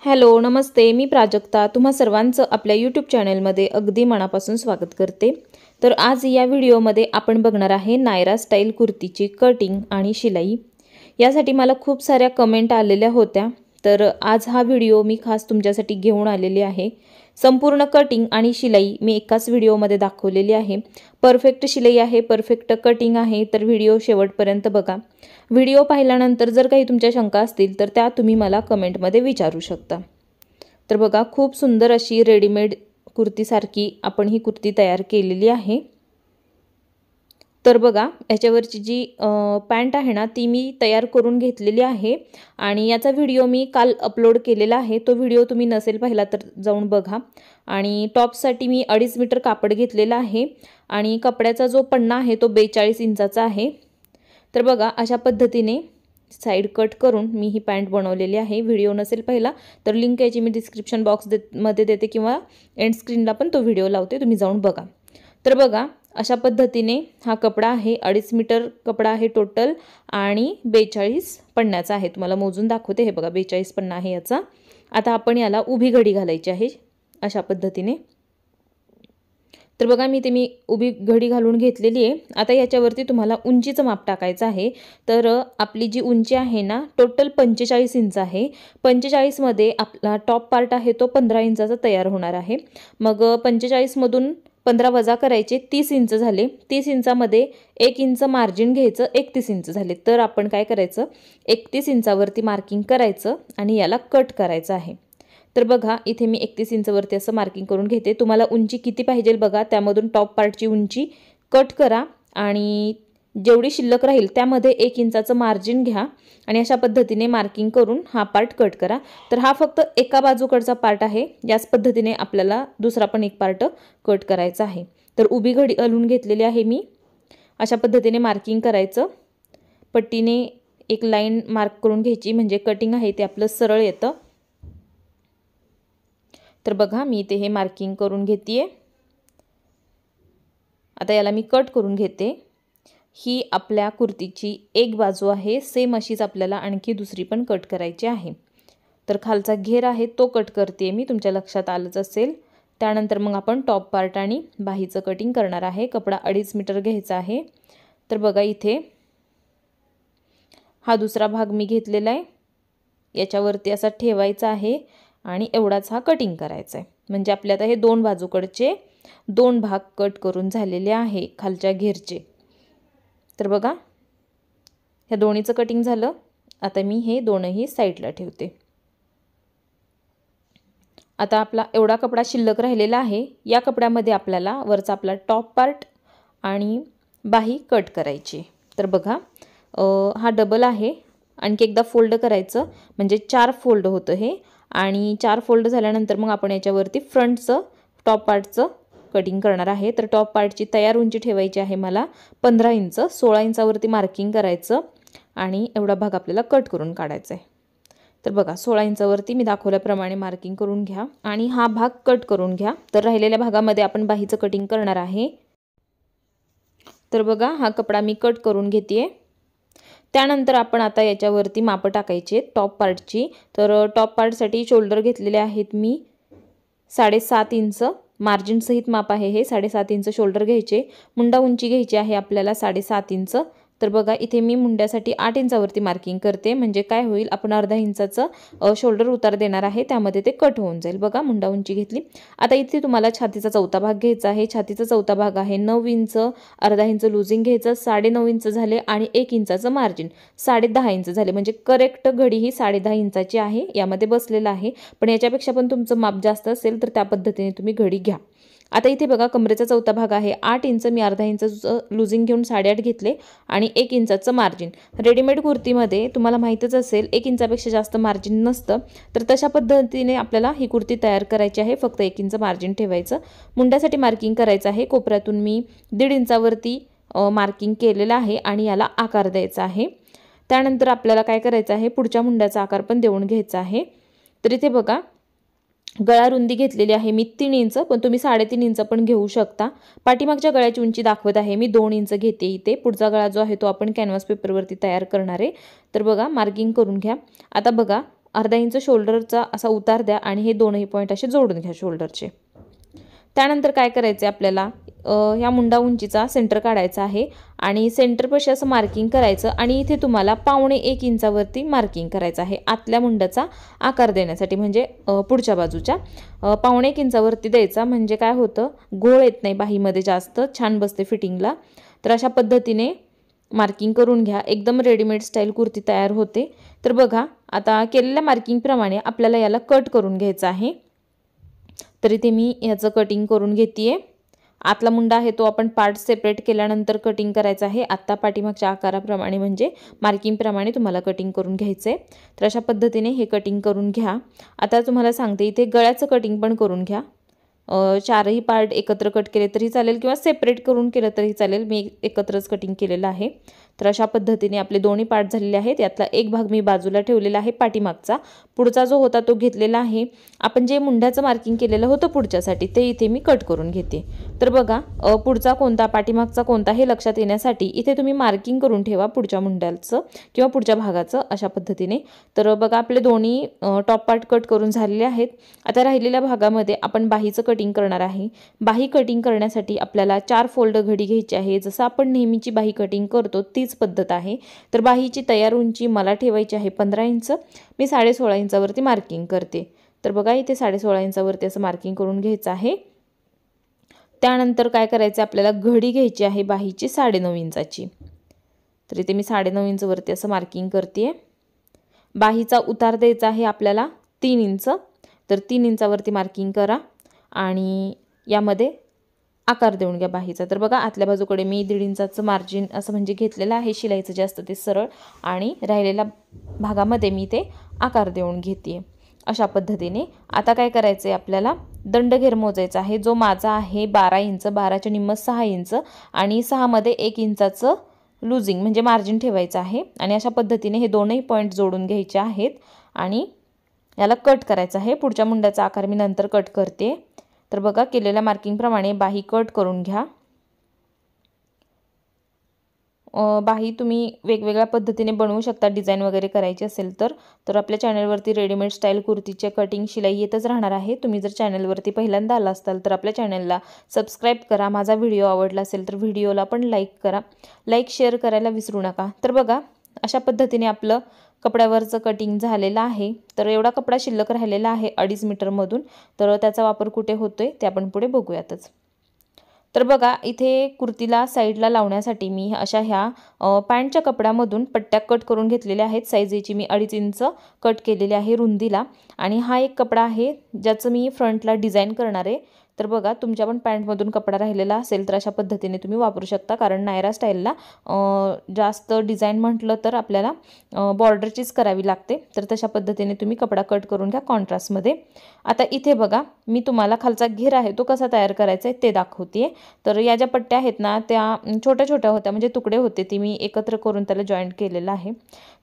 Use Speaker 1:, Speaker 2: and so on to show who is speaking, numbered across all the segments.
Speaker 1: Hello नमस्ते, मी प्राजक्ता तुम्हा सर्वांचं आपल्या यूट्यूब चॅनलमध्ये अगदी मनापासून स्वागत करते। तर आज या व्हिडिओमध्ये आपण बघणार आहे नायरा स्टाईल कुर्तीची कटिंग आणि शिलाई। यासाठी मला खूप साऱ्या कमेंट आलेल्या होत्या, तर आज हा व्हिडिओ मी खास तुमच्यासाठी घेऊन आलेली आहे। संपूर्ण कटिंग आणि शिलाई मी एकाच व्हिडिओमध्ये दाखवलेली आहे। परफेक्ट शिलाई आहे, परफेक्ट कटिंग आहे, तर व्हिडिओ शेवटपर्यंत बघा। व्हिडिओ पाहिल्यानंतर जर काही तुमच्या शंका असतील तर त्या तुम्ही मला कमेंटमध्ये विचारू शकता। तर बघा, खूप सुंदर अशी रेडीमेड कुर्तीसारखी आपण ही कुर्ती तयार केलेली आहे। तर बघा, याच्यावरची जी पॅन्ट आहे ना ती मी तयार करून घेतलेली आहे आणि याचा व्हिडिओ मी काल अपलोड केलेला आहे। तो व्हिडिओ तुम्ही नसेल पाहिला तर जाऊन बघा। आणि टॉपसाठी मी 2.5 मीटर कापड घेतलेला आहे आणि कपड्याचा जो पन्ना आहे तो 42 इंचाचा आहे। तर बघा, अशा पद्धतीने साइड कट करून मी ही पॅन्ट बनवलेली आहे। व्हिडिओ नसेल पाहिला तर लिंक याची मी डिस्क्रिप्शन बॉक्स मध्ये देते किंवा एंड स्क्रीनला पण तो व्हिडिओ लावते, तुम्ही जाऊन बघा। तर बघा, अशा पद्धतीने हा कपडा आहे, 2.5 मीटर कपडा आहे टोटल आणि 42 पन्न्याचा आहे। तुम्हाला मोजून दाखवते, हे बघा 42 पन्ना आहे याचा। आता आपण याला उभी घडी घालायची आहे अशा पद्धतीने। तर बघा, मी उभी घडी घालून घेतलेली आहे। आता याच्यावरती तुम्हाला उंचीचं माप टाकायचं आहे। तर आपली जी उंची आहे ना टोटल 45 इंच आहे। 45 मध्ये आपला टॉप पार्ट आहे तो 15 इंचाचा तयार होणार आहे। मग 45 मधून 15 वजा करायचे, 30 इंच झाले। 30 इंचामध्ये 1 इंच मार्जिन घ्यायचं, 31 इंच झाले। तर आपण काय करायचं, 31 इंचावरती मार्किंग करायचं आणि याला कट करायचं आहे। तर बघा, इथे मी 31 इंचवरती असं मार्किंग करून घेते। तुम्हाला उंची किती पाहिजे बघा, त्यामधून टॉप पार्टची उंची कट करा आणि जेवढी शिल्लक राहील त्यामध्ये 1 इंचाचं मार्जिन घ्या आणि अशा पद्धतीने मार्किंग करून हा पार्ट कट करा। तर हा फक्त एका बाजूकडचा पार्ट आहे, याच पद्धतीने आपल्याला दुसरा पण एक पार्ट कट करायचा आहे। तर उभी घडी घालून घेतलेली आहे मी। अशा पद्धतीने मार्किंग करायचं, पट्टीने एक लाईन मार्क करून घ्यायची, म्हणजे कटिंग आहे ते आपलं सरळ येतं। तर बघा, मी इथे हे मार्किंग करून घेतेय। आता याला मी कट करून घेते। ही आपल्या कुर्तीची एक बाजू आहे, सेम अशीच आपल्याला आणखी दुसरी पण कट करायची आहे। तर खालचा घेर आहे तो कट करते मी, तुमच्या लक्षात आलंच असेल। त्यानंतर मग आपण टॉप पार्ट आणि बाहीचं कटिंग करणार आहे। कपडा 2.5 मीटर घ्यायचा आहे। तर बघा, इथे हा दुसरा भाग मी घेतलेला आहे, याच्यावरती असा ठेवायचा आहे आणि एवढाच हा कटिंग करायचा आहे। म्हणजे आपल्या आता हे दोन बाजूकडचे 2 भाग कट करून झालेले आहे खालच्या घेरचे। तर बघा, ह्या दोन्हीचं कटिंग झालं। आता मी हे दोनही साईडला ठेवते। आता आपला एवढा कपडा शिल्लक राहिलेला आहे। या कपड्यामध्ये आपल्याला वरचा आपला टॉप पार्ट आणि बाही कट करायची। तर बघा, हा डबल आहे, आणखी एकदा फोल्ड करायचं, म्हणजे 4 फोल्ड होतं हे। आणि 4 फोल्ड झाल्यानंतर मग आपण याच्यावरती फ्रंटचं टॉप पार्टचं कटिंग करणार आहे। तर टॉप पार्टची तयार उंची ठेवायची आहे मला 15 इंच। 16 इंचावरती मार्किंग करायचं आणि एवढा भाग आपल्याला कट करून काढायचा आहे। तर बघा, 16 इंचावरती मी दाखवल्याप्रमाणे मार्किंग करून घ्या आणि हा भाग कट करून घ्या। तर राहिलेल्या भागामध्ये आपण बाहीचं कटिंग करणार आहे। तर बघा, हा कपडा मी कट करून घेतेय। त्यानंतर आपण आता याच्यावरती माप टाकायची टॉप पार्टची। तर टॉप पार्टसाठी शोल्डर घेतलेले आहेत मी 7.5 इंच, मार्जिन सहित माप आहे हे। 7.5 इंच शोल्डर घ्यायचे। मुंडा उंची घ्यायची आहे आपल्याला 7.5 इंच। तर बघा, इथे मी मुंड्यासाठी 8 इंचावरती मार्किंग करते, म्हणजे काय होईल, आपण अर्धा इंचाचं शोल्डर उतार देणार आहे, त्यामध्ये ते कट होऊन जाईल। बघा, मुंडा उंची घेतली। आता इथे तुम्हाला छातीचा चौथा भाग घ्यायचा आहे। छातीचा चौथा भाग आहे 9 इंच, अर्धा इंच लूजिंग घ्यायचं, 9.5 इंच झाले आणि 1 इंचाचं मार्जिन, 10.5 इंच झाले। म्हणजे करेक्ट घडी ही 10.5 इंचाची आहे, यामध्ये बसलेला आहे। पण याच्यापेक्षा पण तुमचं माप जास्त असेल तर त्या पद्धतीने तुम्ही घडी घ्या। आता इथे बघा, कमरेचा चौथा भाग आहे 8 इंच, मी अर्धा इंच लूजिंग घेऊन 8.5 घेतले आणि 1 इंचाचं मार्जिन। रेडीमेड कुर्तीमध्ये तुम्हाला माहीतच असेल 1 इंचापेक्षा जास्त मार्जिन नसतं। तर तशा पद्धतीने आपल्याला ही कुर्ती तयार करायची आहे, फक्त 1 इंच मार्जिन ठेवायचं। मुंड्यासाठी मार्किंग करायचं आहे। कोपऱ्यातून मी 1.5 इंचावरती मार्किंग केलेलं आहे आणि याला आकार द्यायचा आहे। त्यानंतर आपल्याला काय करायचं आहे, पुढच्या मुंड्याचा आकार पण देऊन घ्यायचा आहे। तर इथे बघा, गळा रुंदी घेतलेली आहे मी 3 इंच, पण तुम्ही 3.5 इंच पण घेऊ शकता। पाठीमागच्या गळ्याची उंची दाखवत आहे मी 2 इंच घेते इथे। पुढचा गळा जो आहे तो आपण कॅनव्हास पेपरवरती तयार करणार आहे। तर बघा, मार्किंग करून घ्या। आता बघा, अर्धा इंच शोल्डरचा असा उतार द्या आणि हे दोनही पॉईंट असे जोडून घ्या शोल्डरचे। त्यानंतर काय करायचे आपल्याला, ह्या मुंडा उंचीचा सेंटर काढायचा आहे आणि सेंटरपाशी असं मार्किंग करायचं आणि इथे तुम्हाला 1.25 इंचावरती मार्किंग करायचं आहे आतल्या मुंड्याचा आकार देण्यासाठी, म्हणजे पुढच्या बाजूच्या 1.25 इंचावरती द्यायचा, म्हणजे काय होतं घोळ येत नाही बाहीमध्ये, जास्त छान बसते फिटिंगला। तर अशा पद्धतीने मार्किंग करून घ्या, एकदम रेडीमेड स्टाईल कुर्ती तयार होते। तर बघा आता केलेल्या मार्किंगप्रमाणे आपल्याला याला कट करून घ्यायचं आहे। तर इथे मी ह्याचं कटिंग करून घेते। आतला मुंडा आहे तो आपण पार्ट सेपरेट केल्यानंतर कटिंग करायचा आहे। आत्ता पाठीमागच्या आकाराप्रमाणे म्हणजे मार्किंगप्रमाणे तुम्हाला कटिंग करून घ्यायचं आहे। तर अशा पद्धतीने हे कटिंग करून घ्या। आता तुम्हाला सांगते इथे गळ्याचं कटिंग पण करून घ्या। चारही पार्ट एकत्र कट केले तरी चालेल किंवा सेपरेट करून केलं तरी चालेल, मी एकत्रच कटिंग केलेलं आहे। तर अशा पद्धतीने आपले दोन्ही पार्ट झालेले आहेत। यातला एक भाग मी बाजूला ठेवलेला आहे पाठीमागचा, पुढचा जो होता तो घेतलेला आहे। आपण जे मुंड्याचं मार्किंग केलेलं होतं पुढच्यासाठी ते इथे मी कट करून घेते। तर बघा पुढचा कोणता पाठीमागचा कोणता हे लक्षात येण्यासाठी इथे तुम्ही मार्किंग करून ठेवा पुढच्या मुंड्याचं किंवा पुढच्या भागाचं अशा पद्धतीने। तर बघा आपले दोन्ही टॉप पार्ट कट करून झालेले आहेत। आता राहिलेल्या भागामध्ये आपण बाहीचं कटिंग करणार आहे। बाही कटिंग करण्यासाठी आपल्याला 4 फोल्ड घडी घ्यायची आहे, जसं आपण नेहमीची बाही कटिंग करतो तीच पद्धत आहे। तर बाहीची तयार उंची मला ठेवायची आहे 15 इंच, मी 16.5 इंचावरती मार्किंग करते। तर बघा इथे 16.5 इंचावरती असं मार्किंग करून घ्यायचं आहे। त्यानंतर काय करायचं आपल्याला घडी घ्यायची आहे बाहीची 9.5 इंचाची। तर इथे मी 9.5 इंचवरती असं मार्किंग करते। बाहीचा उतार द्यायचा आहे आपल्याला 3 इंच, तर 3 इंचावरती मार्किंग करा आणि यामध्ये आकार देऊन घ्या बाहीचा। तर बघा आतल्या बाजूकडे मी 1.5 इंचाचं मार्जिन असं म्हणजे घेतलेलं आहे शिलाईचं जास्त ते सरळ, आणि राहिलेल्या भागामध्ये मी ते आकार देऊन घेते अशा पद्धतीने। आता काय करायचं आहे आपल्याला दंडघेर मोजायचा आहे, जो माझा आहे 12 इंच, 12च्या निम्मं 6 इंच आणि 6 मध्ये 1 इंचाचं लूजिंग म्हणजे मार्जिन ठेवायचं आहे। आणि अशा पद्धतीने हे दोनही पॉईंट जोडून घ्यायचे आहेत आणि याला कट करायचं आहे। पुढच्या मुंड्याचा आकार मी नंतर कट करते। तर बघा केलेल्या मार्किंगप्रमाणे बाही कट करून घ्या। बाही तुम्ही वेगवेगळ्या पद्धतीने बनवू शकता, डिझाईन वगैरे करायची असेल तर आपल्या चॅनलवरती रेडीमेड स्टाईल कुर्तीचे कटिंग शिलाई येतच राहणार आहे। तुम्ही जर चॅनलवरती पहिल्यांदा आला असाल तर आपल्या चॅनलला सबस्क्राईब करा। माझा व्हिडिओ आवडला असेल तर व्हिडिओला पण लाईक करा, लाईक शेअर करायला विसरू नका। तर बघा अशा पद्धतीने आपलं कपड्यावरचं कटिंग झालेलं आहे। तर एवढा कपडा शिल्लक राहिलेला आहे 2.5 मीटरमधून, तर त्याचा वापर कुठे होतोय ते आपण पुढे बघूयातच। तर बघा इथे कुर्तीला साईडला लावण्यासाठी मी अशा ह्या पॅन्टच्या कपड्यामधून पट्ट्या कट करून घेतलेल्या आहेत। साईज याची मी 2.5 इंच कट केलेली आहे रुंदीला, आणि हा एक कपडा आहे ज्याचं मी फ्रंटला डिझाईन करणार आहे। तर बघा तुमच्या पण पॅन्टमधून कपडा राहिलेला असेल तर अशा पद्धतीने तुम्ही वापरू शकता, कारण नायरा स्टाईलला जास्त डिझाईन म्हटलं तर आपल्याला बॉर्डरचीच करावी लागते। तर तशा पद्धतीने तुम्ही कपडा कट करून घ्या कॉन्ट्रास्टमध्ये। आता इथे बघा मी तुम्हाला खालचा घेर आहे तो कसा तयार करायचा आहे ते दाखवते। तर या ज्या पट्ट्या आहेत ना त्या छोट्या छोट्या होत्या, म्हणजे तुकडे होते, ती मी एकत्र करून त्याला जॉईंट केलेलं आहे।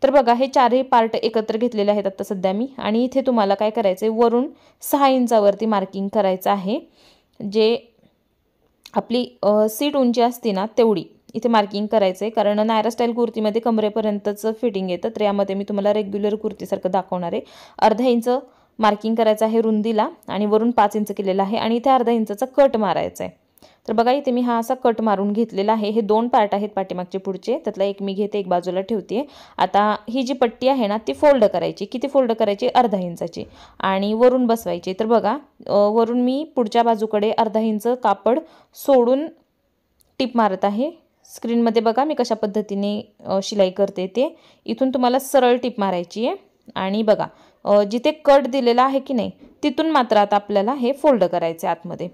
Speaker 1: तर बघा हे चारही पार्ट एकत्र घेतलेले आहेत आता सध्या मी, आणि इथे तुम्हाला काय करायचं आहे वरून 6 इंचावरती मार्किंग करायचं आहे, जे आपली सीट उंची असते ना तेवढी इथे मार्किंग करायचं आहे। कारण नायरा स्टाईल कुर्तीमध्ये कमरेपर्यंतचं फिटिंग येतं, तर यामध्ये मी तुम्हाला रेग्युलर कुर्तीसारखं दाखवणार आहे। अर्धा इंच मार्किंग करायचं आहे रुंदीला आणि वरून 5 इंच केलेलं आहे, आणि इथे अर्धा इंचाचा कट मारायचा आहे। तर बघा इथे मी हा असा कट मारून घेतलेला आहे। हे 2 पार्ट आहेत पाठीमागचे पुढचे, त्यातला एक मी घेते, एक बाजूला ठेवते। आता ही जी पट्टी आहे ना ती फोल्ड करायची, किती फोल्ड करायची अर्धा इंचाची, आणि वरून बसवायची। तर बघा वरून मी पुढच्या बाजूकडे अर्धा इंच कापड सोडून टिप मारत आहे। स्क्रीनमध्ये बघा मी कशा पद्धतीने शिलाई करते ते, इथून तुम्हाला सरळ टिप मारायची आहे, आणि बघा जिथे कट दिलेला आहे की नाही तिथून मात्र आता आपल्याला हे फोल्ड करायचे आतमध्ये।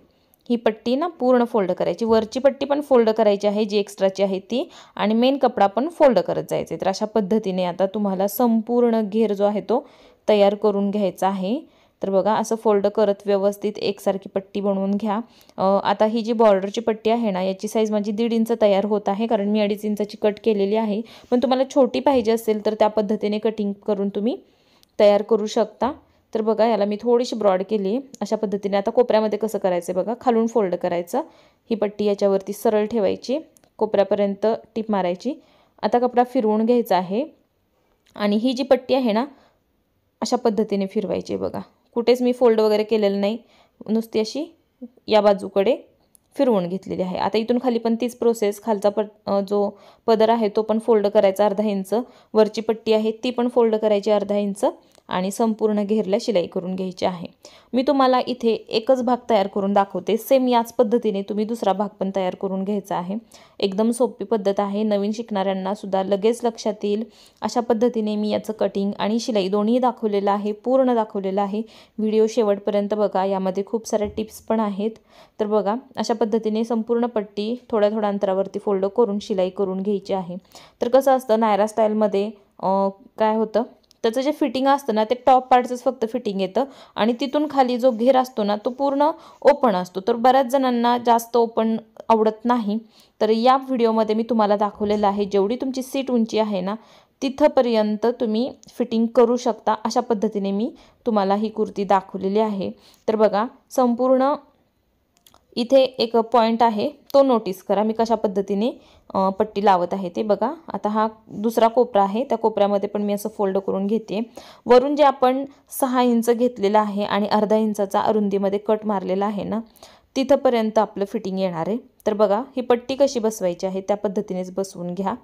Speaker 1: ही पट्टी ना पूर्ण फोल्ड करायची, वरची पट्टी पण फोल्ड करायची आहे जी एक्स्ट्राची आहे ती, आणि मेन कपडा पण फोल्ड करत जायचे। तर अशा पद्धतीने आता तुम्हाला संपूर्ण घेर जो आहे तो तयार करून घ्यायचा आहे। तर बघा असं फोल्ड करत व्यवस्थित एकसारखी पट्टी बनवून घ्या। आता ही जी बॉर्डरची पट्टी आहे ना याची साईज माझी 1.5 इंच तयार होत आहे, कारण मी 2.5 इंचाची कट केलेली आहे। पण तुम्हाला छोटी पाहिजे असेल तर त्या पद्धतीने कटिंग करून तुम्ही तयार करू शकता। तर बघा याला मी थोडीशी ब्रॉड केली अशा पद्धतीने। आता कोपऱ्यामध्ये कसं करायचं बघा, खालून फोल्ड करायचं, ही पट्टी याच्यावरती सरळ ठेवायची, कोपऱ्यापर्यंत टिप मारायची। आता कपडा फिरवून घ्यायचा आहे, आणि ही जी पट्टी आहे ना अशा पद्धतीने फिरवायची बघा। कुठेच मी फोल्ड वगैरे केलेलं नाही, नुसती अशी या बाजूकडे फिरवून घेतलेली आहे। आता इथून खाली पण तीच प्रोसेस, खालचा जो पदर आहे तो पण फोल्ड करायचा अर्धा इंच, वरची पट्टी आहे ती पण फोल्ड करायची अर्धा इंच आणि संपूर्ण घेरला शिलाई करून घ्यायची आहे। मी तुम्हाला इथे एकच भाग तयार करून दाखवते, सेम याच पद्धतीने तुम्ही दुसरा भाग पण तयार करून घ्यायचा आहे। एकदम सोपी पद्धत आहे, नवीन शिकणाऱ्यांना सुद्धा लगेच लक्षात येईल अशा पद्धतीने मी याचं कटिंग आणि शिलाई दोन्ही दाखवलेलं आहे, पूर्ण दाखवलेलं आहे। व्हिडिओ शेवटपर्यंत बघा, यामध्ये खूप सारे टिप्स पण आहेत। तर बघा, अशा पद्धतीने संपूर्ण पट्टी थोड्या थोड्या अंतरावरती फोल्ड करून शिलाई करून घ्यायची आहे। तर कसं असतं नायरा स्टाईलमध्ये काय होतं, त्याचं जे फिटिंग असतं ना ते टॉप पार्टचंच फक्त फिटिंग येतं आणि तिथून खाली जो घेर असतो ना तो पूर्ण ओपन असतो। तर बऱ्याच जणांना जास्त ओपन आवडत नाही, तर या व्हिडिओमध्ये मी तुम्हाला दाखवलेलं आहे जेवढी तुमची सीट उंची आहे ना तिथपर्यंत तुम्ही फिटिंग करू शकता, अशा पद्धतीने मी तुम्हाला ही कुर्ती दाखवलेली आहे। तर बघा, संपूर्ण इथे एक पॉइंट आहे तो नोटीस करा, मी कशा पद्धतीने पट्टी लावत आहे ते बघा। आता हा दुसरा कोपरा आहे, त्या कोपऱ्यामध्ये पण मी असं फोल्ड करून घेते। वरून जे आपण 6 इंच घेतलेला आहे आणि अर्धा इंचाचा अरुंदीमध्ये कट मारलेला आहे ना तिथपर्यंत आपलं फिटिंग येणार आहे। तर बघा, ही पट्टी कशी बसवायची आहे त्या पद्धतीनेच बसवून घ्या।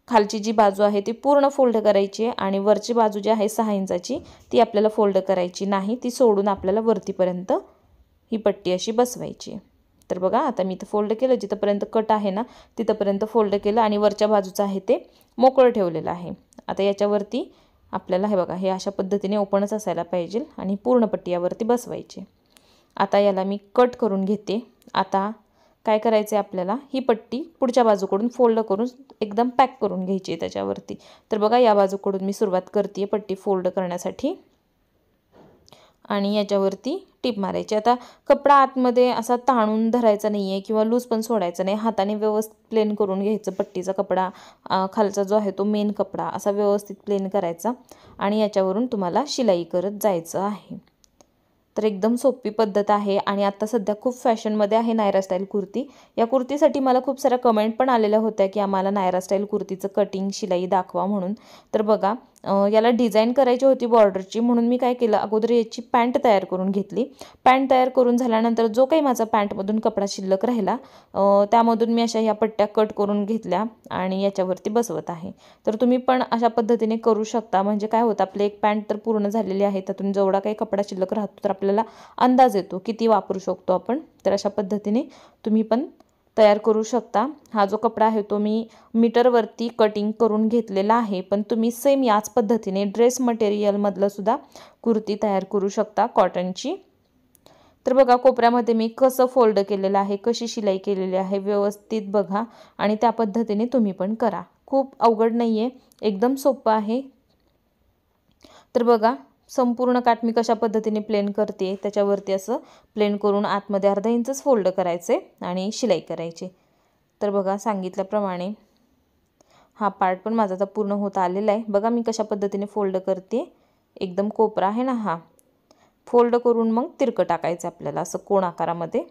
Speaker 1: खालची जी बाजू आहे ती पूर्ण फोल्ड करायची आणि वरची बाजू जी आहे 6 इंचाची ती आपल्याला फोल्ड करायची नाही, ती सोडून आपल्याला वरतीपर्यंत ही पट्टी अशी बसवायची। तर बघा, आता मी इथं फोल्ड केलं, जिथपर्यंत कट आहे ना तिथपर्यंत फोल्ड केलं आणि वरच्या बाजूचं आहे ते मोकळं ठेवलेलं आहे। आता याच्यावरती आपल्याला हे बघा, हे अशा पद्धतीने ओपनच असायला पाहिजे आणि पूर्ण पट्टी यावरती बसवायची। आता याला मी कट करून घेते। आता काय करायचं आहे आपल्याला, ही पट्टी पुढच्या बाजूकडून फोल्ड करून एकदम पॅक करून घ्यायची आहे त्याच्यावरती। तर बघा, या बाजूकडून मी सुरुवात करते पट्टी फोल्ड करण्यासाठी आणि याच्यावरती टिप मारायची। आता कपडा आतमध्ये असा ताणून धरायचा नाही आहे किंवा लूज पण सोडायचं नाही, हाताने व्यवस्थित प्लेन करून घ्यायचं। पट्टीचा कपडा खालचा जो आहे तो मेन कपडा असा व्यवस्थित प्लेन करायचा आणि याच्यावरून तुम्हाला शिलाई करत जायचं आहे। तर एकदम सोपी पद्धत आहे आणि आता सध्या खूप फॅशनमध्ये आहे नायरा स्टाईल कुर्ती। या कुर्तीसाठी मला खूप साऱ्या कमेंट पण आलेल्या होत्या की आम्हाला नायरा स्टाईल कुर्तीचं कटिंग शिलाई दाखवा म्हणून। तर बघा, याला डिझाईन करायची होती बॉर्डरची, म्हणून मी काय केलं, अगोदर याची पॅन्ट तयार करून घेतली। पॅन्ट तयार करून झाल्यानंतर जो काही माझा पॅन्टमधून कपडा शिल्लक राहिला त्यामधून मी अशा ह्या पट्ट्या कट करून घेतल्या आणि याच्यावरती बसवत आहे। तर तुम्ही पण अशा पद्धतीने करू शकता, म्हणजे काय होतं, आपले एक पॅन्ट तर पूर्ण झालेली आहे, त्यातून जेवढा काही कपडा शिल्लक राहतो तर आपल्याला अंदाज येतो किती वापरू शकतो आपण। तर अशा पद्धतीने तुम्ही पण तयार करू शकता। हा जो कपडा आहे तो मी मीटरवरती कटिंग करून घेतलेला आहे, पण तुम्ही सेम याच पद्धतीने ड्रेस मटेरियलमधलं सुद्धा कुर्ती तयार करू शकता कॉटनची। तर बघा, कोपऱ्यामध्ये मी कसं फोल्ड केलेलं आहे, कशी शिलाई केलेली आहे व्यवस्थित बघा आणि त्या पद्धतीने तुम्ही पण करा। खूप अवघड नाही आहे, एकदम सोपं आहे। तर बघा, संपूर्ण काठ मी कशा पद्धतीने प्लेन करते, त्याच्यावरती असं प्लेन करून आतमध्ये अर्धा इंचच फोल्ड करायचे आणि शिलाई करायची। तर बघा, सांगितल्याप्रमाणे हा पार्ट पण माझा आता पूर्ण होत आलेला आहे। बघा मी कशा पद्धतीने फोल्ड करते, एकदम कोपरा आहे ना हा, फोल्ड करून मग तिरकं टाकायचं आपल्याला असं कोण आकारामध्ये।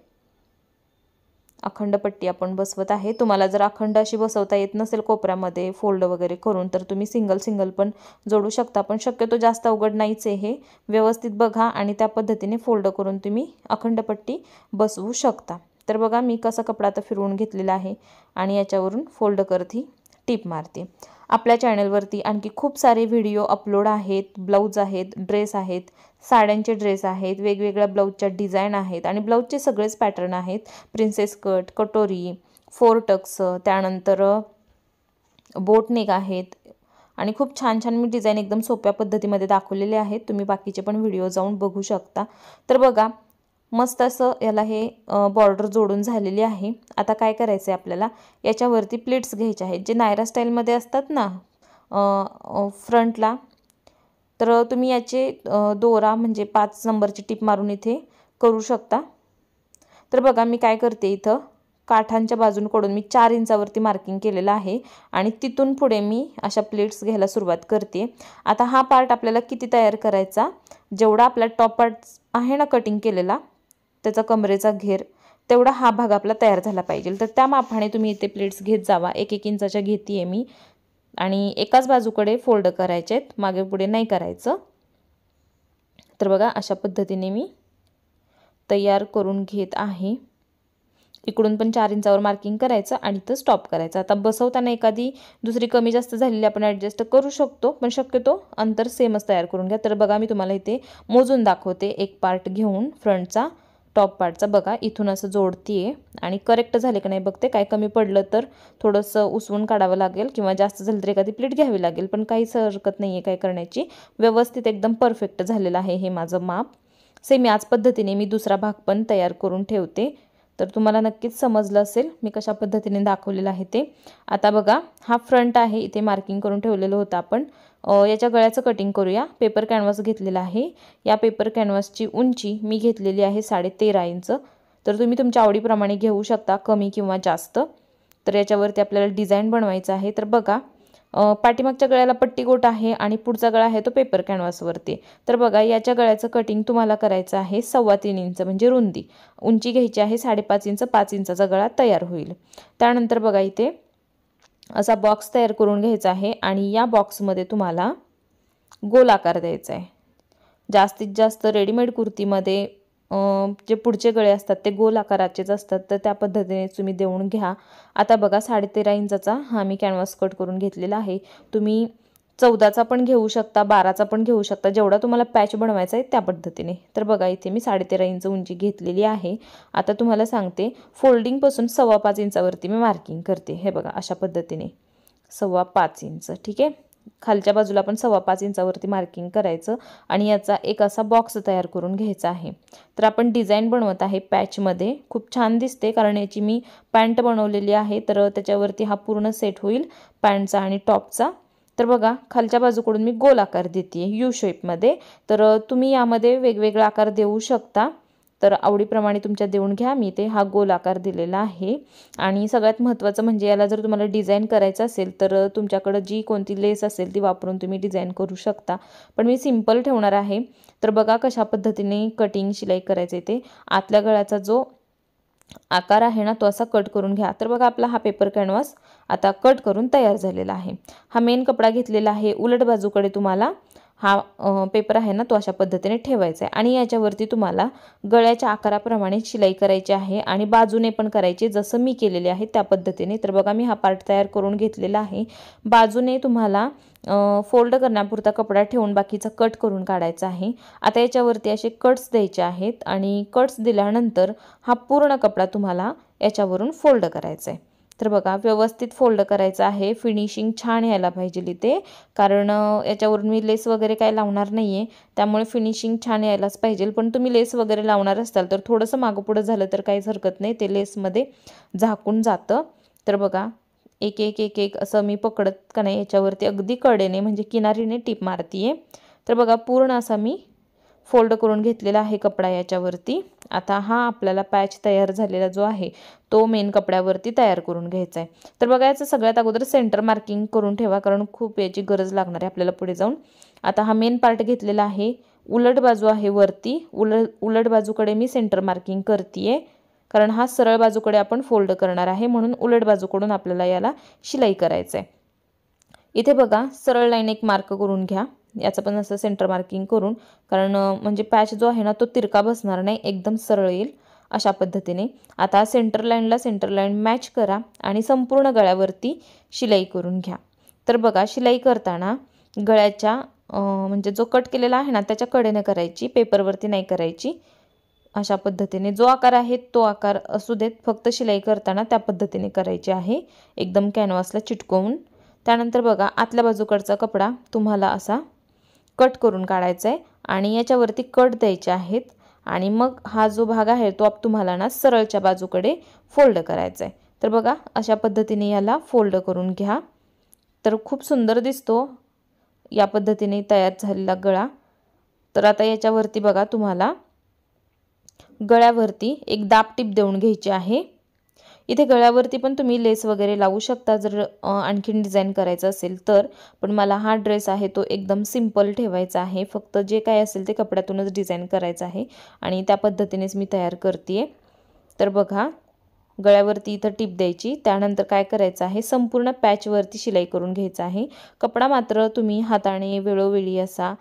Speaker 1: अखंड पट्टी आपण बसवत आहे। तुम्हाला जर अखंड अशी बसवता येत नसेल कोपऱ्यामध्ये फोल्ड वगैरे करून तर तुम्ही सिंगल पण जोडू शकता, पण शक्यतो जास्त अवघड नाहीच आहे हे। व्यवस्थित बघा आणि त्या पद्धतीने फोल्ड करून तुम्ही अखंड पट्टी बसवू शकता। तर बघा, मी कसा कपडा आता फिरवून घेतलेला आहे आणि याच्यावरून फोल्ड करत ही टिप मारते। आपल्या चॅनलवरती आणखी खूप सारे व्हिडिओ अपलोड आहेत, ब्लाऊज आहेत, ड्रेस आहेत, साड्यांचे ड्रेस आहेत, वेगवेगळ्या ब्लाऊजच्या डिझाईन आहेत आणि ब्लाऊजचे सगळेच पॅटर्न आहेत। प्रिन्सेस कट, कटोरी, 4 टक्स, त्यानंतर बोटनेक आहेत आणि खूप छान छान मी डिझाईन एकदम सोप्या पद्धतीमध्ये दाखवलेले आहेत। तुम्ही बाकीचे पण व्हिडिओ जाऊन बघू शकता। तर बघा, मस्त असं याला हे बॉर्डर जोडून झालेली आहे। आता काय करायचं आहे आपल्याला, याच्यावरती प्लीट्स घ्यायचे आहेत जे नायरा स्टाईलमध्ये असतात ना फ्रंटला। तर तुम्ही याचे दोरा म्हणजे 5 नंबरची टिप मारून इथे करू शकता। तर बघा, मी काय करते, इथं काठांच्या बाजूंकडून मी 4 इंचावरती मार्किंग केलेलं आहे आणि तिथून पुढे मी अशा प्लेट्स घ्यायला सुरुवात करते। आता हा पार्ट आपल्याला किती तयार करायचा, जेवढा आपला टॉप पार्ट आहे ना कटिंग केलेला त्याचा कमरेचा घेर, तेवढा हा भाग आपला तयार झाला पाहिजे। तर त्या मापाने तुम्ही इथे प्लेट्स घेत जावा। 1-1 इंचाच्या घेते मी आणि एकाच बाजूकडे फोल्ड करायचे आहेत, मागे पुढे नाही करायचं। तर बघा अशा पद्धतीने मी तयार करून घेत आहे। इकडून पण 4 इंचावर मार्किंग करायचं आणि इथं स्टॉप करायचं। आता बसवताना एखादी दुसरी कमी जास्त झालेली आपण ॲडजस्ट करू शकतो, पण शक्यतो अंतर सेमच तयार करून घ्या। तर बघा मी तुम्हाला इथे मोजून दाखवते, एक पार्ट घेऊन फ्रंटचा टॉप पार्टचा बघा इथून असं जोडतीये आणि करेक्ट झाले की नाही बघते। काय कमी पडलं तर थोडंसं उसवून काढावं लागेल किंवा जास्त झालं तर एखादी प्लेट घ्यावी लागेल, पण काहीच हरकत नाही आहे काय करण्याची। व्यवस्थित एकदम परफेक्ट झालेलं आहे हे माझं माप। सेम याच पद्धतीने मी दुसरा भाग पण तयार करून ठेवते, तर तुम्हाला नक्कीच समजलं असेल मी कशा पद्धतीने दाखवलेलं आहे ते। आता बघा हा फ्रंट आहे, इथे मार्किंग करून ठेवलेलं होतं आपण। याच्या गळ्याचं कटिंग करूया। पेपर कॅनव्हास घेतलेला आहे। या पेपर कॅनव्हासची उंची मी घेतलेली आहे 13.5 इंच। तर तुम्ही तुमच्या आवडीप्रमाणे घेऊ शकता, कमी किंवा जास्त। तर याच्यावरती आपल्याला डिझाइन बनवायचं आहे। तर बघा पाठीमागच्या गळ्याला पट्टी गोट आहे आणि पुढचा गळा आहे तो पेपर कॅनव्हासवरती। तर बघा याच्या गळ्याचं कटिंग तुम्हाला करायचं आहे 3.25 इंच म्हणजे रुंदी। उंची घ्यायची आहे 5.5 इंच, 5 इंचाचा गळा तयार होईल। त्यानंतर बघा इथे असा बॉक्स तयार करून घ्यायचा आहे आणि या बॉक्समध्ये तुम्हाला गोल आकार द्यायचा आहे। जास्तीत जास्त रेडीमेड कुर्तीमध्ये जे पुढचे गळे असतात ते गोल आकाराचेच असतात, तर त्या पद्धतीने तुम्ही देऊन घ्या। आता बघा 13.5 इंचाचा हा मी कॅनव्हास कट करून घेतलेला आहे। तुम्ही 14चा पण घेऊ शकता, 12चा पण घेऊ शकता, जेवढा तुम्हाला पॅच बनवायचा आहे त्या पद्धतीने। तर बघा इथे मी 13.5 इंच उंची घेतलेली आहे। आता तुम्हाला सांगते फोल्डिंगपासून 5.25 इंचावरती मी मार्किंग करते। हे बघा अशा पद्धतीने 5.25 इंच, ठीक आहे। खालच्या बाजूला पण 5.25 इंचावरती मार्किंग करायचं आणि याचा एक असा बॉक्स तयार करून घ्यायचा आहे। तर आपण डिझाइन बनवत आहे पॅचमध्ये, खूप छान दिसते कारण याची मी पॅन्ट बनवलेली आहे, तर त्याच्यावरती हा पूर्ण सेट होईल पॅन्टचा आणि टॉपचा। तर बघा खालच्या बाजूकडून मी गोल आकार देते यू शेपमध्ये। तर तुम्ही यामध्ये वेगवेगळा आकार देऊ शकता, तर आवडीप्रमाणे तुमच्या देऊन घ्या। मी ते हा गोल आकार दिलेला आहे। आणि सगळ्यात महत्त्वाचं म्हणजे याला जर तुम्हाला डिझाइन करायचं असेल तर तुमच्याकडे जी कोणती लेस असेल ती वापरून तुम्ही डिझाइन करू शकता, पण मी सिंपल ठेवणार आहे। तर बघा कशा पद्धतीने कटिंग शिलाई करायचे ते। आतल्या गळ्याचा जो आकार आहे ना तो असा कट करून घ्या। तर बघा आपला हा पेपर कॅनव्हास आता कट करून तयार झालेला आहे। हा मेन कपडा घेतलेला आहे, उलट बाजूकडे तुम्हाला हा पेपर आहे ना तो अशा पद्धतीने ठेवायचा आहे आणि याच्यावरती तुम्हाला गळ्याच्या आकाराप्रमाणे शिलाई करायची आहे आणि बाजूने पण करायची, जसं मी केलेले आहे त्या पद्धतीने। तर बघा मी हा पार्ट तयार करून घेतलेला आहे। बाजूने तुम्हाला फोल्ड करण्यापुरता कपडा ठेवून बाकीचा कट करून काढायचा आहे। आता याच्यावरती असे कट्स द्यायचे आहेत आणि कट्स दिल्यानंतर हा पूर्ण कपडा तुम्हाला याच्यावरून फोल्ड करायचा आहे। तर बघा व्यवस्थित फोल्ड करायचं आहे, फिनिशिंग छान यायला पाहिजे इथे, कारण याच्यावरून मी लेस वगैरे काय लावणार नाही आहे, त्यामुळे फिनिशिंग छान यायलाच पाहिजे। पण तुम्ही लेस वगैरे लावणार असाल तर थोडंसं मागं पुढं झालं तर काहीच हरकत नाही, ते लेसमध्ये झाकून जातं। तर बघा एक एक एक एक असं मी पकडत का नाही याच्यावरती अगदी कडेने म्हणजे किनारीने टिप मारतीये। तर बघा पूर्ण असा मी फोल्ड करून घेतलेला आहे कपडा याच्यावरती। आता हा आपल्याला पॅच तयार झालेला जो आहे तो मेन कपड्यावरती तयार करून घ्यायचा आहे। तर बघा याचं सगळ्यात अगोदर सेंटर मार्किंग करून ठेवा, कारण खूप याची गरज लागणार आहे आपल्याला पुढे जाऊन। आता हा मेन पार्ट घेतलेला आहे, उलट बाजू आहे वरती, उलट बाजूकडे मी सेंटर मार्किंग करतीये, कारण हा सरळ बाजूकडे आपण फोल्ड करणार आहे, म्हणून उलट बाजूकडून आपल्याला याला शिलाई करायचं आहे। इथे बघा सरळ लाईन एक मार्क करून घ्या, याचं पण असं सेंटर मार्किंग करून, कारण म्हणजे पॅच जो आहे ना तो तिरका बसणार नाही, एकदम सरळ येईल अशा पद्धतीने। आता सेंटर लाईन मॅच करा आणि संपूर्ण गळ्यावरती शिलाई करून घ्या। तर बघा शिलाई करताना गळ्याच्या म्हणजे जो कट केलेला आहे ना त्याच्या कडेने करायची, पेपरवरती नाही करायची। अशा पद्धतीने जो आकार आहे तो आकार असू देत, फक्त शिलाई करताना त्या पद्धतीने करायची आहे, एकदम कॅनव्हासला चिटकवून। त्यानंतर बघा आतल्या बाजूकडचा कपडा तुम्हाला असा कट करून काढायचा आहे आणि याच्यावरती कट द्यायचे आहेत आणि मग हा जो भाग आहे तो तुम्हाला ना सरळच्या बाजूकडे फोल्ड करायचा आहे। तर बघा अशा पद्धतीने याला फोल्ड करून घ्या, तर खूप सुंदर दिसतो या पद्धतीने तयार झालेला गळा। तर आता याच्यावरती बघा तुम्हाला गळ्यावरती एक दाब टिप देऊन घ्यायची आहे। इथे गळ्यावरती पण तुम्ही लेस वगैरे लावू शकता जर आणखीन डिझाइन करायचं असेल तर, पण मला हा ड्रेस आहे तो एकदम सिंपल ठेवायचा आहे, फक्त जे काय असेल ते कपड्यातूनच डिझाइन करायचं आहे आणि त्या पद्धतीनेच मी तयार करते। तर बघा गळ्यावरती इथं टिप द्यायची। त्यानंतर काय करायचं आहे, संपूर्ण पॅचवरती शिलाई करून घ्यायचं आहे। कपडा मात्र तुम्ही हाताने वेळोवेळी असा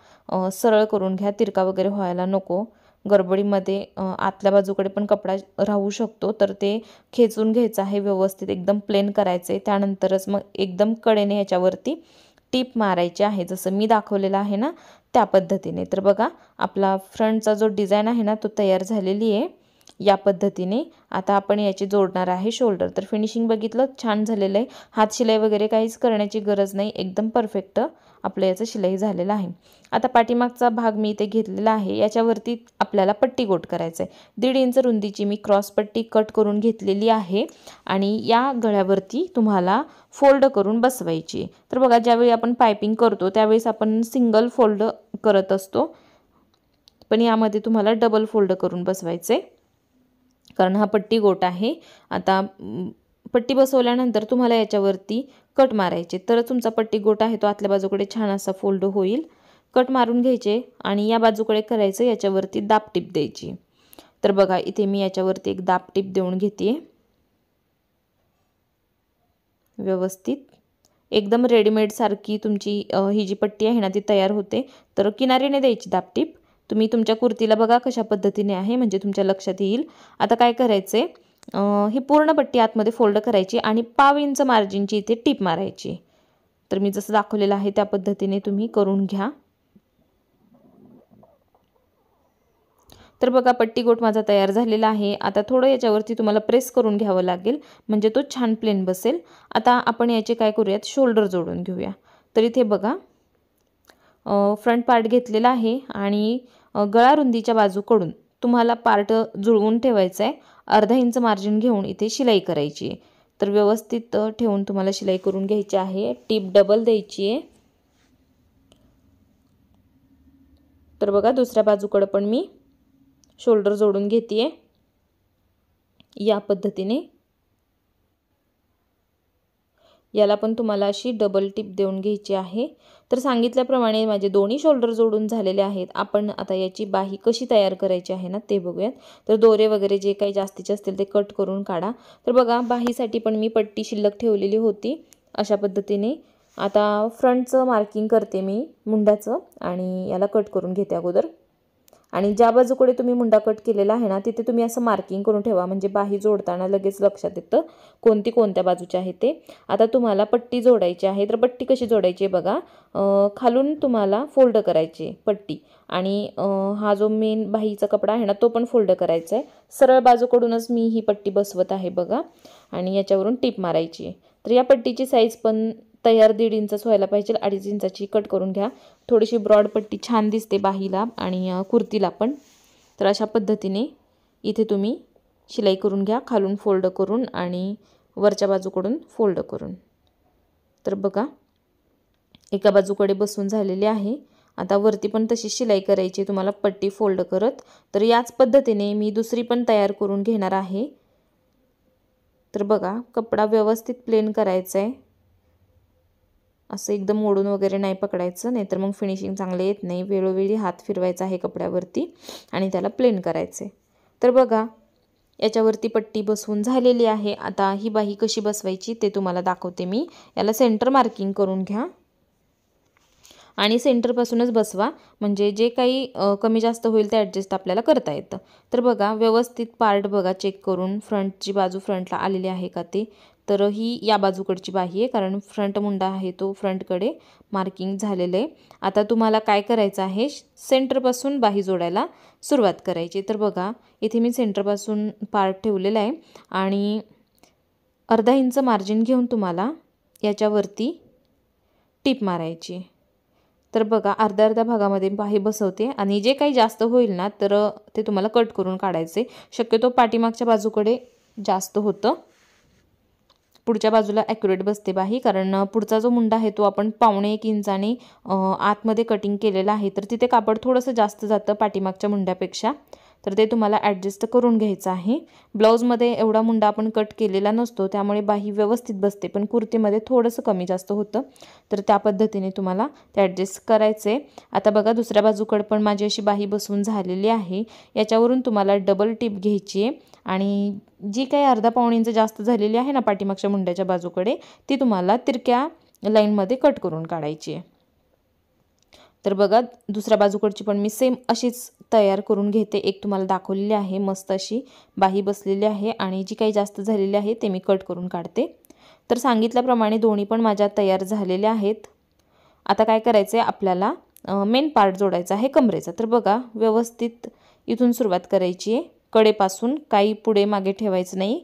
Speaker 1: सरळ करून घ्या, तिरका वगैरे व्हायला नको। गडबडीमध्ये आतल्या बाजूकडे पण कपडा राहू शकतो, तर ते खेचून घ्यायचं आहे व्यवस्थित, एकदम प्लेन करायचे। त्यानंतरच मग एकदम कडेने याच्यावरती टिप मारायची आहे, जसं मी दाखवलेलं आहे ना त्या पद्धतीने। तर बघा आपला फ्रंटचा जो डिझाइन आहे ना तो तयार झालेली आहे या पद्धतीने। आता आपण याची जोडणार आहे शोल्डर। तर फिनिशिंग बघितलं, छान झालेलं आहे। हात शिलाई वगैरे काहीच करण्याची गरज नाही, एकदम परफेक्ट आपलं याचं शिलाई झालेलं आहे। आता पाठीमागचा भाग मी इथे घेतलेला आहे, याच्यावरती आपल्याला पट्टी गोट करायचं आहे। 1.5 इंच रुंदीची मी क्रॉस पट्टी कट करून घेतलेली आहे आणि या गळ्यावरती तुम्हाला फोल्ड करून बसवायची। तर बघा ज्यावेळी आपण पाइपिंग करतो त्यावेळेस आपण सिंगल फोल्ड करत असतो, पण यामध्ये तुम्हाला डबल फोल्ड करून बसवायचे, कारण हा पट्टी गोट आहे। आता पट्टी बसवल्यानंतर तुम्हाला याच्यावरती कट मारायचे, तर तुमचा पट्टी गोट आहे तो आतल्या बाजूकडे छान असा फोल्ड होईल। कट मारून घ्यायचे आणि या बाजूकडे करायचं, याच्यावरती दाब टिप द्यायची। तर बघा इथे मी याच्यावरती एक दाब टिप देऊन घेते व्यवस्थित, एकदम रेडीमेड सारखी तुमची ही जी पट्टी आहे ना ती तयार होते। तर किनारीने द्यायची दाब टिप। तुम्ही तुमच्या कुर्तीला बघा कशा पद्धतीने आहे, म्हणजे तुमच्या लक्षात येईल। आता काय करायचे, ही पूर्ण पट्टी आतमध्ये फोल्ड करायची आणि 1/2 इंच मार्जिनची इथे टिप मारायची। तर मी जसं दाखवलेलं आहे त्या पद्धतीने तुम्ही करून घ्या। तर बघा पट्टी गोट माझा तयार झालेला आहे। आता थोडं याच्यावरती तुम्हाला प्रेस करून घ्यावं लागेल, म्हणजे तो छान प्लेन बसेल। आता आपण याचे काय करूयात, शोल्डर जोडून घेऊया। तर इथे बघा फ्रंट पार्ट घेतलेला आहे आणि गळा रुंदीच्या बाजूकडून तुम्हाला पार्ट जुळवून ठेवायचा आहे। 1/2 इंच मार्जिन घेऊन इथे शिलाई करायची आहे। तर व्यवस्थित ठेवून तुम्हाला शिलाई करून घ्यायची आहे, टिप डबल द्यायची आहे। तर बघा दुसऱ्या बाजूकडे पण मी शोल्डर जोडून घेते या पद्धतीने। याला पण तुम्हाला अशी डबल टिप देऊन घ्यायची आहे। तर सांगितल्याप्रमाणे माझे दोन्ही शोल्डर जोडून झालेले आहेत। आपण आता याची बाही कशी तयार करायची आहे ना ते बघूयात। तर दोरे वगैरे जे काही जास्तीचे असतील ते कट करून काढा। तर बघा बाहीसाठी पण मी पट्टी शिल्लक ठेवलेली होती अशा पद्धतीने। आता फ्रंटचं मार्किंग करते मी मुंडाचं आणि याला कट करून घेते अगोदर। आणि ज्या बाजूकडे तुम्ही मुंडा कट केलेला आहे ना तिथे तुम्ही असं मार्किंग करून ठेवा, म्हणजे बाही जोडताना लगेच लक्षात येतं कोणती कोणत्या बाजूची आहे ते। आता तुम्हाला पट्टी जोडायची आहे, तर पट्टी कशी जोडायची बघा, खालून तुम्हाला फोल्ड करायची पट्टी आणि हा जो मेन बाहीचा कपडा आहे ना तो पण फोल्ड करायचा आहे। सरळ बाजूकडूनच मी ही पट्टी बसवत आहे बघा आणि याच्यावरून टिप मारायची। तर या पट्टीची साईज पण तयार 1.5 इंचच व्हायला पाहिजे, 2.5 इंचाची कट करून घ्या। थोडीशी ब्रॉड पट्टी छान दिसते बाहीला आणि कुर्तीला पण। तर अशा पद्धतीने इथे तुम्ही शिलाई करून घ्या, खालून फोल्ड करून आणि वरच्या बाजूकडून फोल्ड करून। तर बघा एका बाजूकडे बसून झालेली आहे। आता वरती पण तशी शिलाई करायची तुम्हाला पट्टी फोल्ड करत। तर याच पद्धतीने मी दुसरी पण तयार करून घेणार आहे। तर बघा कपडा व्यवस्थित प्लेन करायचा आहे, असं एकदम मोडून वगैरे नाही पकडायचं, नाहीतर मग फिनिशिंग चांगले येत नाही। वेळोवेळी हात फिरवायचा आहे कपड्यावरती आणि त्याला प्लेन करायचे। तर बघा याच्यावरती पट्टी बसवून झालेली आहे। आता ही बाही कशी बसवायची ते तुम्हाला दाखवते मी। याला सेंटर मार्किंग करून घ्या आणि सेंटरपासूनच बसवा, म्हणजे जे काही कमी जास्त होईल ते ॲडजस्ट आपल्याला करता येतं। तर बघा व्यवस्थित पार्ट बघा चेक करून, फ्रंटची बाजू फ्रंटला आलेली आहे का ते। तर ही या बाजूकडची बाही आहे, कारण फ्रंट मुंडा आहे तो फ्रंटकडे मार्किंग झालेलं आहे। आता तुम्हाला काय करायचं आहे, सेंटरपासून बाही जोडायला सुरुवात करायची। तर बघा इथे मी सेंटरपासून पार्ट ठेवलेला आहे आणि 1/2 इंच मार्जिन घेऊन तुम्हाला याच्यावरती टिप मारायची। तर बघा अर्ध्या भागामध्ये बाही बसवते आणि जे काही जास्त होईल ना तर ते तुम्हाला कट करून काढायचे। शक्यतो पाठीमागच्या बाजूकडे जास्त होतं, पुढच्या बाजूला ॲक्युरेट बसते बाही, कारण पुढचा जो मुंडा आहे तो आपण 1.25 इंचाने आतमध्ये कटिंग केलेला आहे, तर तिथे कापड थोडंसं जास्त जातं पाठीमागच्या मुंड्यापेक्षा। तर ते तुम्हाला ॲडजस्ट करून घ्यायचं आहे। ब्लाऊजमध्ये एवढा मुंडा आपण कट केलेला नसतो, त्यामुळे बाही व्यवस्थित बसते, पण कुर्तीमध्ये थोडंसं कमी जास्त होतं, तर त्या पद्धतीने तुम्हाला ते ॲडजस्ट करायचे। आता बघा दुसऱ्या बाजूकडे पण माझी अशी बाही बसवून झालेली आहे। याच्यावरून तुम्हाला डबल टिप घ्यायची आहे आणि जी काही अर्धा पाऊण इंच जास्त झालेली आहे ना पाठीमागच्या मुंड्याच्या बाजूकडे, ती तुम्हाला तिरक्या लाईनमध्ये कट करून काढायची आहे। तर बघा दुसऱ्या बाजूकडची पण मी सेम अशीच तयार करून घेते। एक तुम्हाला दाखवलेली आहे, मस्त अशी बाही बसलेली आहे आणि जी काही जास्त झालेली आहे ते मी कट करून काढते। तर सांगितल्याप्रमाणे दोन्ही पण माझ्या तयार झालेल्या आहेत। आता काय करायचं आहे, आपल्याला मेन पार्ट जोडायचा आहे कमरेचा। तर बघा व्यवस्थित इथून सुरुवात करायची आहे, कडेपासून काही पुढे मागे ठेवायचं नाही,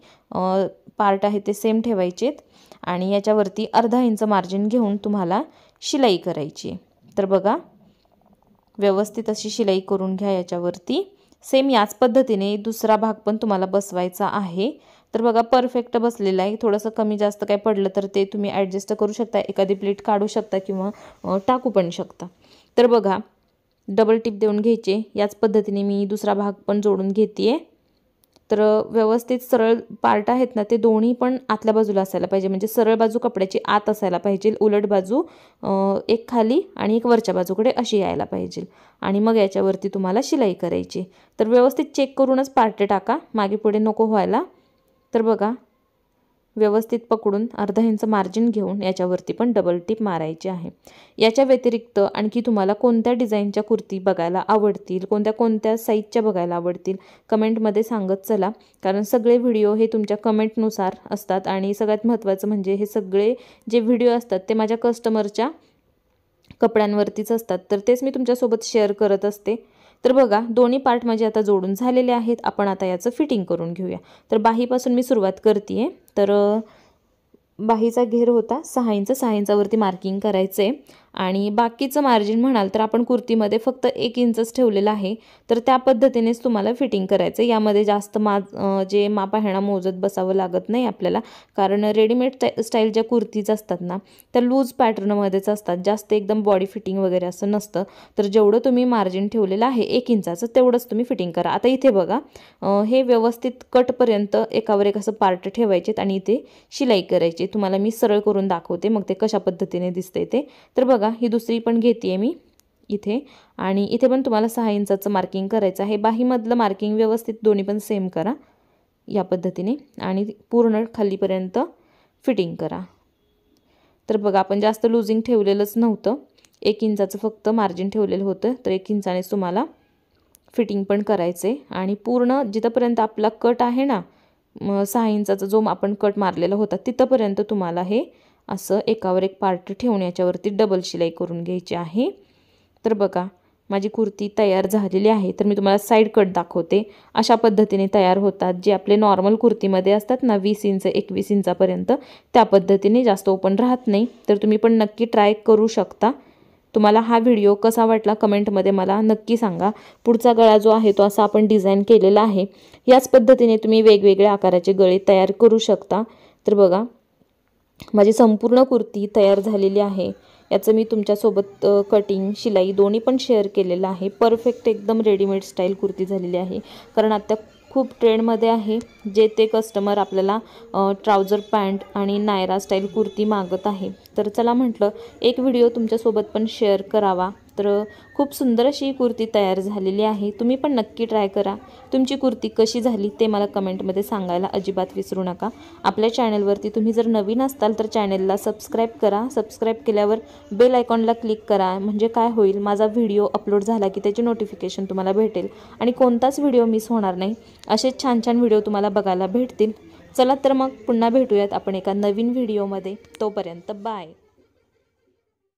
Speaker 1: पार्ट आहे ते सेम ठेवायचेत आणि याच्यावरती अर्धा इंच मार्जिन घेऊन तुम्हाला शिलाई करायची आहे। तर बघा व्यवस्थित अशी शिलाई करून घ्या याच्यावरती। सेम याच पद्धतीने दुसरा भाग पण तुम्हाला बसवायचा आहे। तर बघा परफेक्ट बसलेला आहे, थोडंसं कमी जास्त काय पडलं तर ते तुम्ही ॲडजस्ट करू शकता, एखादी प्लेट काढू शकता किंवा टाकू पण शकता। तर बघा डबल टिप देऊन घ्यायचे, याच पद्धतीने मी दुसरा भाग पण जोडून घेते आहे। तर व्यवस्थित सरळ पार्ट आहेत ना ते दोन्ही पण आतल्या बाजूला असायला पाहिजे, म्हणजे सरळ बाजू कपड्याची आत असायला पाहिजे, उलट बाजू एक खाली आणि एक वरच्या बाजूकडे अशी यायला पाहिजे आणि मग याच्यावरती तुम्हाला शिलाई करायची। तर व्यवस्थित चेक करूनच पार्ट टाका, मागे पुढे नको व्हायला। तर बघा व्यवस्थित पकडून अर्धा इंच मार्जिन घेऊन याच्यावरती पण डबल टिप मारायची आहे। याच्या व्यतिरिक्त आणखी तुम्हाला कोणत्या डिझाईनच्या कुर्ती बघायला आवडतील, कोणत्या साईजच्या बघायला आवडतील कमेंटमध्ये सांगत चला, कारण सगळे व्हिडिओ हे तुमच्या कमेंटनुसार असतात आणि सगळ्यात महत्त्वाचं म्हणजे हे सगळे जे व्हिडिओ असतात ते माझ्या कस्टमरच्या कपड्यांवरतीच असतात, तर तेच मी तुमच्यासोबत शेअर करत असते। तर बघा दोन्ही पार्ट माझे आता जोडून झालेले आहेत, आपण आता याचं फिटिंग करून घेऊया। तर बाहीपासून मी सुरुवात करते आहे। तर बाहीचा घेर होता 6 इंच, 6 इंचावरती मार्किंग करायचं आहे आणि बाकीचं मार्जिन म्हणाल तर आपण कुर्तीमध्ये फक्त 1 इंचच ठेवलेलं आहे, तर त्या पद्धतीनेच तुम्हाला फिटिंग करायचं आहे। यामध्ये जास्त जे माप आहे ना मोजत बसावं लागत नाही आपल्याला, कारण रेडीमेड स्टाईल ज्या कुर्तीज असतात ना त्या लूज पॅटर्नमध्येच असतात, जास्त एकदम बॉडी फिटिंग वगैरे असं नसतं। तर जेवढं तुम्ही मार्जिन ठेवलेलं आहे 1 इंचाचं तेवढंच तुम्ही फिटिंग करा। आता इथे बघा हे व्यवस्थित कटपर्यंत एकावर एक असं पार्ट ठेवायचे आणि इथे शिलाई करायची। तुम्हाला मी सरळ करून दाखवते मग ते कशा पद्धतीने दिसते ते। तर बघा ही दुसरी पण घेते मी इथे आणि इथे पण तुम्हाला 6 इंचाचं मार्किंग करायचं आहे। बाहीमधलं मार्किंग व्यवस्थित दोन्ही पण सेम करा या पद्धतीने आणि पूर्ण खालीपर्यंत फिटिंग करा। तर बघा आपण जास्त लूजिंग ठेवलेलंच नव्हतं, 1 इंचाचं फक्त मार्जिन ठेवलेलं होतं, तर 1 इंचानेच तुम्हाला फिटिंग पण करायचे आणि पूर्ण जिथपर्यंत आपला कट आहे ना 6 इंचाचा जो आपण कट मारलेला होता तिथपर्यंत तुम्हाला हे असं एकावर एक पार्ट ठेवून याच्यावरती डबल शिलाई करून घ्यायची आहे। तर बघा माझी कुर्ती तयार झालेली आहे। तर मी तुम्हाला साईड कट दाखवते, अशा पद्धतीने तयार होतात जे आपले नॉर्मल कुर्तीमध्ये असतात ना 20 इंच 21 इंचापर्यंत, त्या पद्धतीने जास्त ओपन राहत नाही। तर तुम्ही पण नक्की ट्राय करू शकता। तुम्हाला हा व्हिडिओ कसा वाटला कमेंटमध्ये मला नक्की सांगा। पुढचा गळा जो आहे तो असा आपण डिझाईन केलेला आहे, याच पद्धतीने तुम्ही वेगवेगळ्या आकाराचे गळे तयार करू शकता। तर बघा माझी संपूर्ण कुर्ती तयार झालेली आहे, याचं मी तुमच्यासोबत कटिंग शिलाई दोन्ही पण शेअर केलेलं आहे। परफेक्ट एकदम रेडीमेड स्टाईल कुर्ती झालेली आहे, कारण आता खूप ट्रेंडमध्ये आहे जे ते कस्टमर आपल्याला ट्राउझर पॅन्ट आणि नायरा स्टाईल कुर्ती मागत आहे। तर चला म्हटलं एक व्हिडिओ तुमच्यासोबत पण शेअर करावा। तर खूप सुंदर अशी कुर्ती तयार झालेली आहे, तुम्ही पण नक्की ट्राय करा। तुमची कुर्ती कशी झाली ते मला कमेंटमध्ये सांगायला अजिबात विसरू नका। आपल्या चॅनलवरती तुम्ही जर नवीन असताल तर चॅनलला सबस्क्राईब करा, सबस्क्राईब केल्यावर बेल आयकॉनला क्लिक करा, म्हणजे काय होईल माझा व्हिडिओ अपलोड झाला की त्याची नोटिफिकेशन तुम्हाला भेटेल आणि कोणताच व्हिडिओ मिस होणार नाही, असे छान छान व्हिडिओ तुम्हाला बघायला भेटतील। चला तर मग पुन्हा भेटूयात आपण एका नवीन व्हिडिओमध्ये, तोपर्यंत बाय।